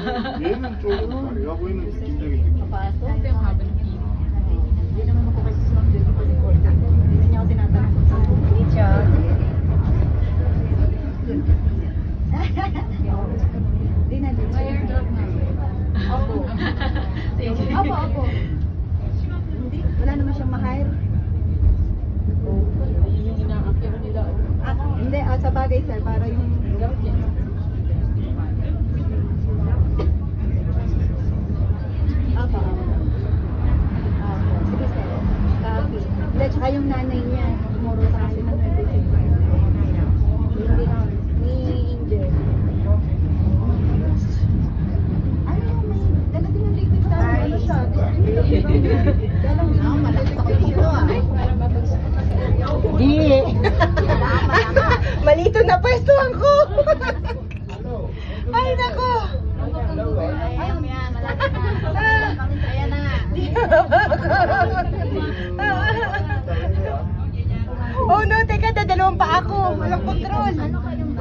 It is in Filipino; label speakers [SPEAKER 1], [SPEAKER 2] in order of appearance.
[SPEAKER 1] 얘는 좀 내가 보이는 느낌적인 느낌.
[SPEAKER 2] Papasok.
[SPEAKER 3] Ito yung haba ng pila.
[SPEAKER 2] Hindi naman ako kasi sumang duty pa ni Corda. Hindi niya ako tinatanong kung saan.
[SPEAKER 4] Richard.
[SPEAKER 2] Di na, di na.
[SPEAKER 3] May airdrop na.
[SPEAKER 2] Opo.
[SPEAKER 3] Thank you.
[SPEAKER 2] Opo, opo. Hindi, wala naman siyang ma-hire.
[SPEAKER 3] Yun yung ina-appear nila.
[SPEAKER 2] Hindi, sa bagay sir, para yung...
[SPEAKER 3] Gamit yan.
[SPEAKER 2] Opo, opo. Opo, sige sir. Copy. Hindi, tsaka yung nanay niya, muro sa kasi ng medicine. Hindi na, ni Angel. Ano, may dala din yung liquid na ano siya. Dalang din yung liquid siya.
[SPEAKER 4] Di. Malito na pwestuhan ko. Ay, nako.
[SPEAKER 2] Ayaw niya, malapit na. Ayan na.
[SPEAKER 4] Oh no, teka, dadalawang pa ako. Walang control.
[SPEAKER 2] Ano kayong